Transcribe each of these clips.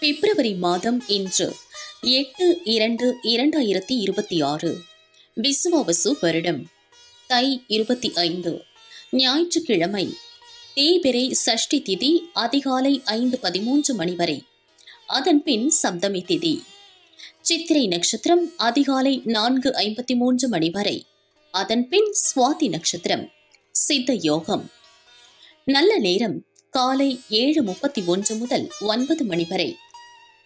பிப்ரவரி மாதம் இன்று 8/2/2026 விசுவாவசு வருடம் தை 25 ஞாயிற்றுக்கிழமை. தேய்பிறை சஷ்டி திதி அதிகாலை 5:13 மணி வரை. அதன் பின் சப்தமி திதி. சித்திரை நட்சத்திரம் அதிகாலை 4:53 மணி வரை. அதன் பின் சுவாதி நட்சத்திரம். சித்த யோகம். நல்ல நேரம் காலை 7:31 முதல் 9 மணி வரை.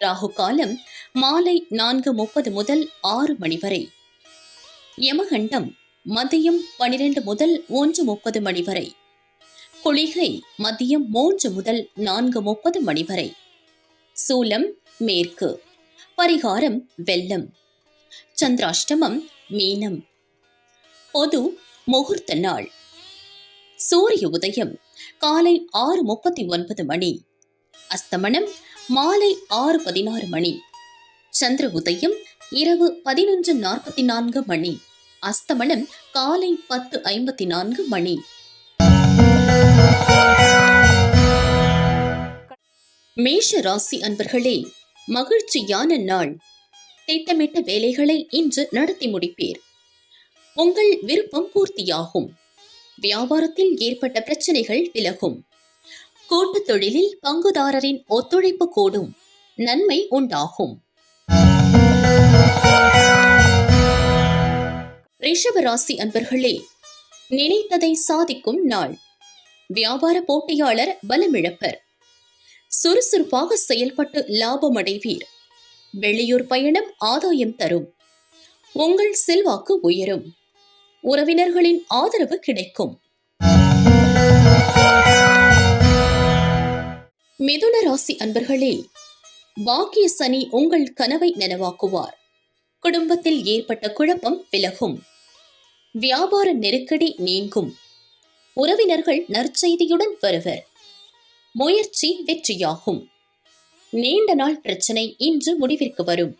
ராகு காலம் மாலை 4:30 முதல் 6 மணி வரை. யமகண்டம் மதியம் 12 முதல் 1:30 மணி வரை. குளிகை மதியம் 3 முதல் 4:30 மணி வரை. சூலம் மேற்கு. பரிகாரம் வெள்ளம். சந்திராஷ்டமம் மீனம். பொது முகூர்த்த நாள். சூரிய உதயம் காலை 6:39 மணி. அஸ்தமனம் மாலை 6:16 மணி. சந்திர உதயம் இரவு 11:44 மணி. அஸ்தமனம் காலை 10:54 மணி. மேஷ ராசி அன்பர்களே, மகிழ்ச்சியான நாள். திட்டமிட்ட வேலைகளை இன்று நடத்தி முடிப்பீர். உங்கள் விருப்பம் பூர்த்தியாகும். வியாபாரத்தில் ஏற்பட்ட பிரச்சனைகள் விலகும். கூட்டுத் தொழிலில் பங்குதாரரின் ஒத்துழைப்பு கூடும். நன்மை உண்டாகும். ரிஷப ராசி அன்பர்களே, நினைத்ததை சாதிக்கும் நாள். வியாபார போட்டியாளர் பலமிழப்பர். சுறுசுறுப்பாக செயல்பட்டு லாபம் அடைவீர். வெளியூர் பயணம் ஆதாயம் தரும். உங்கள் செல்வாக்கு உயரும். உறவினர்களின் ஆதரவு கிடைக்கும். மிதுன ராசி அன்பர்களே, பாக்கிய சனி உங்கள் கனவை நனவாக்குவார். குடும்பத்தில் ஏற்பட்ட குழப்பம் விலகும். வியாபார நெருக்கடி நீங்கும். உறவினர்கள் நற்செய்தியுடன் வருவர். முயற்சி வெற்றியாகும். நீண்ட நாள் பிரச்சனை இன்று முடிவிற்கு வரும்.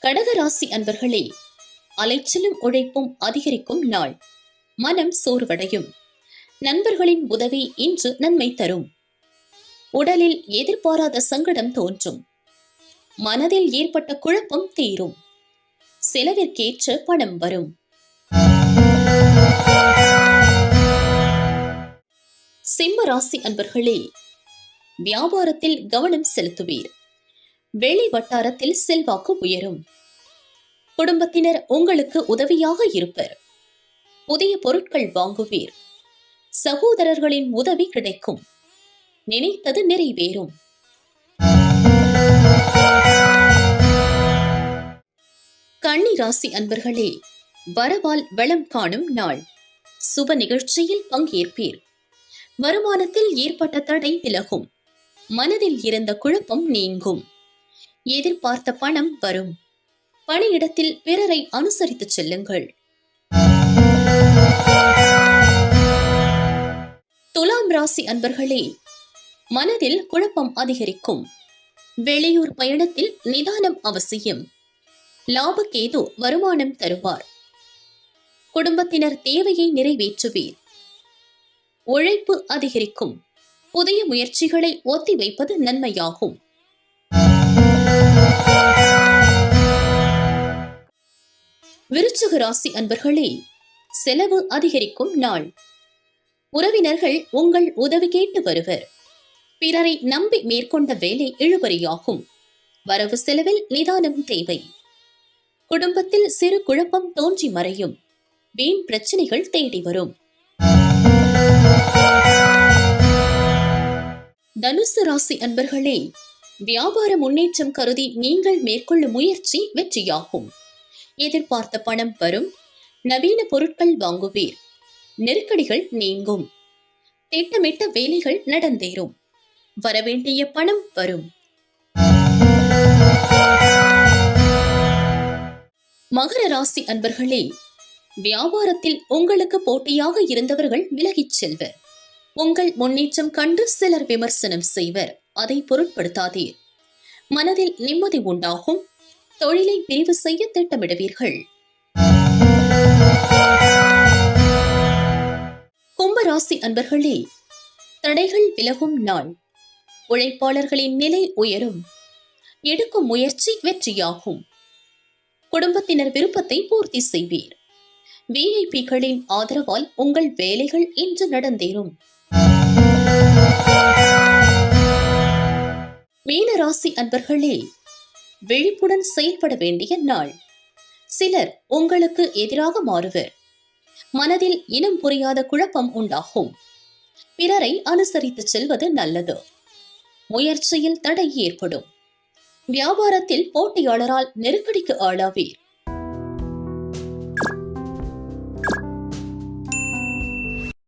கடகராசி அன்பர்களே, அலைச்சலும் உழைப்பும் அதிகரிக்கும் நாள். மனம் சோர்வடையும். நண்பர்களின் உதவி இன்று நன்மை தரும். உடலில் எதிர்பாராத சங்கடம் தோன்றும். மனதில் ஏற்பட்ட குழப்பம் தீரும். செலவிற்கேற்ற பணம் வரும். சிம்ம ராசி அன்பர்களே, வியாபாரத்தில் கவனம் செலுத்துவீர். வெளி வட்டாரத்தில் செல்வாக்கு உயரும். குடும்பத்தினர் உங்களுக்கு உதவியாக இருப்பர். புதிய பொருட்கள் வாங்குவீர். சகோதரர்களின் உதவி கிடைக்கும். நினைத்தது நிறைவேறும். கன்னி ராசி அன்பர்களே, வரவால் வளம் காணும் நாள். சுப நிகழ்ச்சியில் பங்கேற்பீர். வருமானத்தில் ஏற்பட்ட தடை விலகும். மனதில் இருந்த குழப்பம் நீங்கும். எதிர்பார்த்த பணம் வரும். பணியிடத்தில் பிறரை அனுசரித்து செல்லுங்கள். துலாம் ராசி அன்பர்களே, மனதில் குழப்பம் அதிகரிக்கும். வெளியூர் பயணத்தில் நிதானம் அவசியம். லாபக்கேது வருமானம் தருவார். குடும்பத்தினர் தேவையை நிறைவேற்றுவீர். உழைப்பு அதிகரிக்கும். புதிய முயற்சிகளை ஒத்திவைப்பது நன்மையாகும். விருச்சிக ராசி அன்பர்களே, செலவு அதிகரிக்கும் நாள். உறவினர்கள் உங்கள் உதவி கேட்டு வருவர். பிறரை நம்பி மேற்கொண்ட வேலை இழுபறியாகும். வரவு செலவில் நிதானம் தேவை. குடும்பத்தில் சிறு குழப்பம் தோன்றி மறையும். வீண் பிரச்சனைகள் தேடி வரும். தனுசு ராசி அன்பர்களே, வியாபார முன்னேற்றம் கருதி நீங்கள் மேற்கொள்ளும் முயற்சி வெற்றியாகும். எதிர்பார்த்த பணம் வரும். நவீன பொருட்கள் வாங்குவீர். நெருக்கடிகள் நீங்கும். திட்டமிட்ட வேலைகள் நடந்தேறும். வரவேண்டிய பணம் வரும். மகர ராசி அன்பர்களே, வியாபாரத்தில் உங்களுக்கு போட்டியாக இருந்தவர்கள் விலகிச் செல்வர். உங்கள் முன்னேற்றம் கண்டு சிலர் விமர்சனம் செய்வர். அதை பொருட்படுத்தாதீர். மனதில் நிம்மதி உண்டாகும். தொழிலை பிரிவு செய்ய திட்டமிடுவீர்கள். கும்பராசி அன்பர்களே, தடைகள் விலகும் நாள். உழைப்பாளர்களின் நிலை உயரும். எடுக்கும் முயற்சி வெற்றியாகும். குடும்பத்தினர் விருப்பத்தை பூர்த்தி செய்வீர். விஐபிகளின் ஆதரவால் உங்கள் வேலைகள் இன்று நடந்தேறும். மீனராசி அன்பர்களே, விழிப்புடன் செயல்பட வேண்டிய நாள். சிலர் உங்களுக்கு எதிராக மாறுவர். மனதில் இனம் புரியாத குழப்பம் உண்டாகும். பிறரை அனுசரித்து செல்வது நல்லது. முயற்சியில் தடை ஏற்படும். வியாபாரத்தில் போட்டியாளரால் நெருக்கடிக்கு ஆளாவீர்.